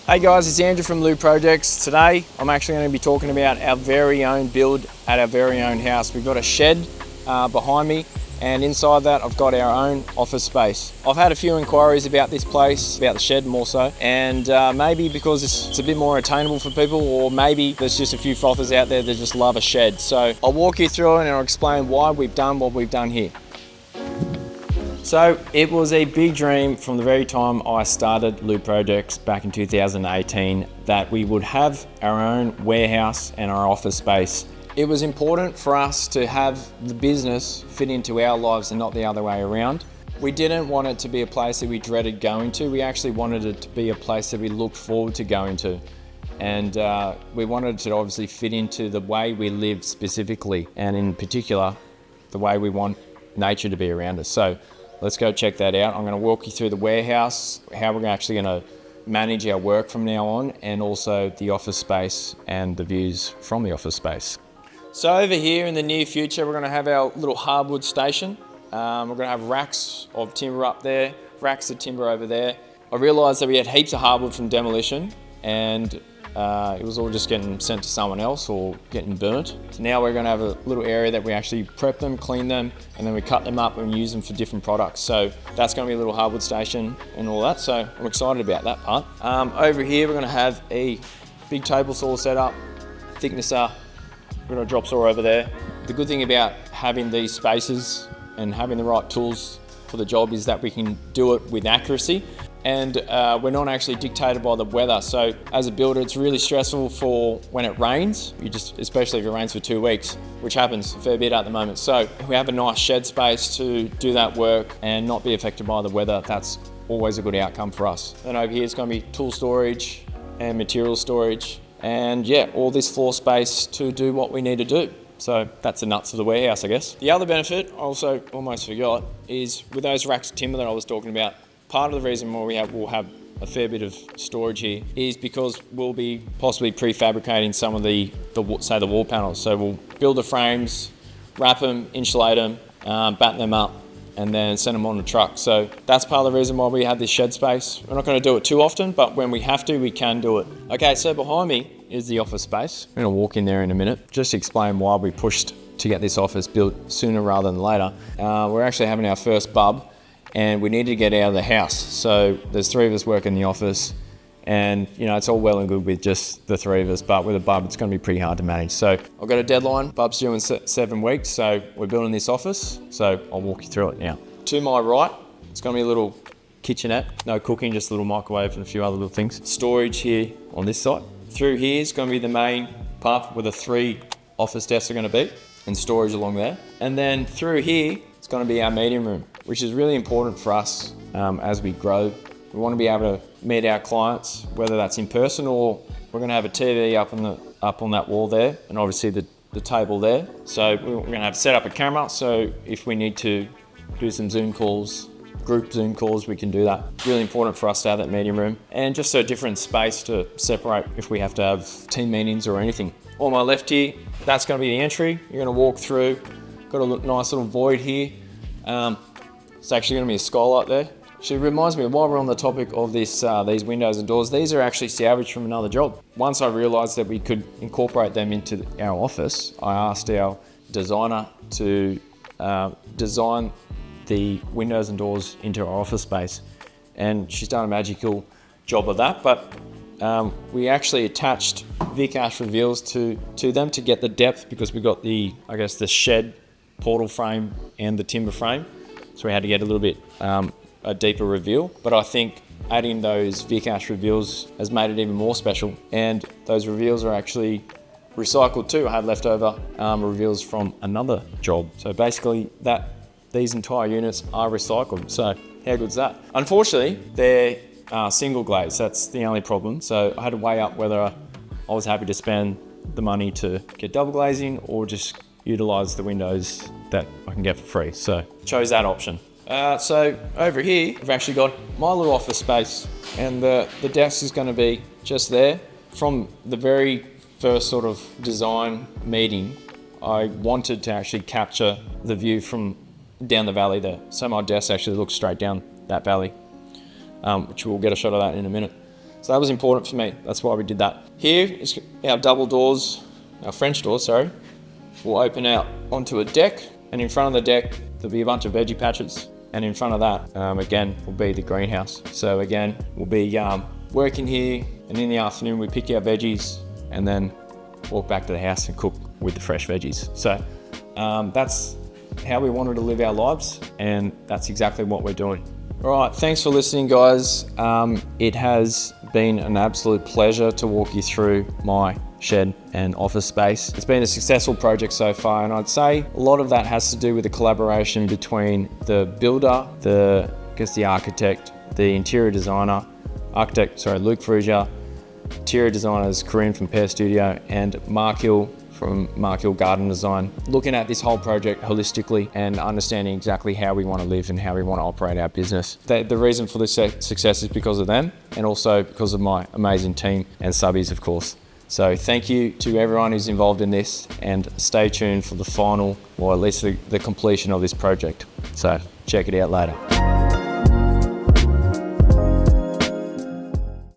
Hey guys, it's Andrew from Lou Projects. Today I'm actually going to be talking about our very own build at our very own house. We've got a shed behind me, and inside that I've got our own office space. I've had a few inquiries about this place, about the shed more so, and maybe because it's a bit more attainable for people, or maybe there's just a few frothers out there that just love a shed. So I'll walk you through it and I'll explain why we've done what we've done here. So it was a big dream from the very time I started Lou Projects back in 2018 that we would have our own warehouse and our office space. It was important for us to have the business fit into our lives and not the other way around. We didn't want it to be a place that we dreaded going to. We actually wanted it to be a place that we looked forward to going to. And we wanted it to obviously fit into the way we live specifically, and in particular, the way we want nature to be around us. So let's go check that out. I'm going to walk you through the warehouse, how we're actually going to manage our work from now on, and also the office space and the views from the office space. So over here in the near future, we're going to have our little hardwood station. We're going to have racks of timber up there, racks of timber over there. I realised that we had heaps of hardwood from demolition, and it was all just getting sent to someone else or getting burnt. So now we're going to have a little area that we actually prep them, clean them, and then we cut them up and use them for different products. So that's going to be a little hardwood station and all that. So I'm excited about that part. Over here, we're going to have a big table saw set up, thicknesser. We've got a drop saw over there. The good thing about having these spaces and having the right tools for the job is that we can do it with accuracy. And we're not actually dictated by the weather. So as a builder, it's really stressful for when it rains, especially if it rains for 2 weeks, which happens a fair bit at the moment. So we have a nice shed space to do that work and not be affected by the weather. That's always a good outcome for us. Then over here, it's going to be tool storage and material storage. And yeah, all this floor space to do what we need to do. So that's the nuts of the warehouse, I guess. The other benefit, I also almost forgot, is with those racks of timber that I was talking about, part of the reason why we'll have a fair bit of storage here is because we'll be possibly prefabricating some of the wall panels. So we'll build the frames, wrap them, insulate them, batten them up, and then send them on the truck. So that's part of the reason why we have this shed space. We're not going to do it too often, but when we have to, we can do it. Okay, so behind me is the office space. I'm going to walk in there in a minute, just to explain why we pushed to get this office built sooner rather than later. We're actually having our first bub, and we needed to get out of the house. So there's 3 of us work in the office, and you know, it's all well and good with just the 3 of us, but with a bub, it's going to be pretty hard to manage. So I've got a deadline, bub's due in 7 weeks, so we're building this office. So I'll walk you through it now. To my right, it's going to be a little kitchenette, no cooking, just a little microwave and a few other little things. Storage here on this side. Through here is going to be the main part where the 3 office desks are going to be, and storage along there. And then through here, it's going to be our meeting room, which is really important for us as we grow. We want to be able to meet our clients, whether that's in person or we're going to have a TV up on that wall there, and obviously the table there. So we're going to have set up a camera, so if we need to do some Zoom calls, group Zoom calls, we can do that. Really important for us to have that meeting room, and just a different space to separate if we have to have team meetings or anything. On my left here, that's going to be the entry. You're going to walk through, got a nice little void here. It's actually going to be a skylight there. Actually, it reminds me of, while we're on the topic of these windows and doors, these are actually salvaged from another job. Once I realised that we could incorporate them into our office, I asked our designer to design the windows and doors into our office space, and she's done a magical job of that. But we actually attached Vic Ash reveals to them to get the depth, because we got the shed portal frame and the timber frame, so we had to get a little bit a deeper reveal. But I think adding those Vic Ash reveals has made it even more special, and those reveals are actually recycled too. I had leftover reveals from another job, so basically these entire units are recycled. So how good's that? Unfortunately, they're single glaze. That's the only problem. So I had to weigh up whether I was happy to spend the money to get double glazing or just utilise the windows that I can get for free. So chose that option. So over here, I've actually got my little office space, and the desk is going to be just there. From the very first sort of design meeting, I wanted to actually capture the view from down the valley there. So my desk actually looks straight down that valley, which we'll get a shot of that in a minute. So that was important for me. That's why we did that. Here is our double doors, our French doors, sorry. We'll open out onto a deck, and in front of the deck, there'll be a bunch of veggie patches. And in front of that, again, will be the greenhouse. So again, we'll be working here, and in the afternoon, we pick our veggies and then walk back to the house and cook with the fresh veggies. So that's how we wanted to live our lives, and that's exactly what we're doing. All right, thanks for listening, guys. It has been an absolute pleasure to walk you through my shed and office space. It's been a successful project so far, and I'd say a lot of that has to do with the collaboration between the builder, the architect, the interior designer, Luke Frugia, interior designers Corinne from Pear Studio, and Mark Hill from Mark Hill Garden Design, looking at this whole project holistically and understanding exactly how we want to live and how we want to operate our business. The reason for this success is because of them, and also because of my amazing team and subbies, of course. So thank you to everyone who's involved in this, and stay tuned for the final, or at least the completion of this project. So check it out later.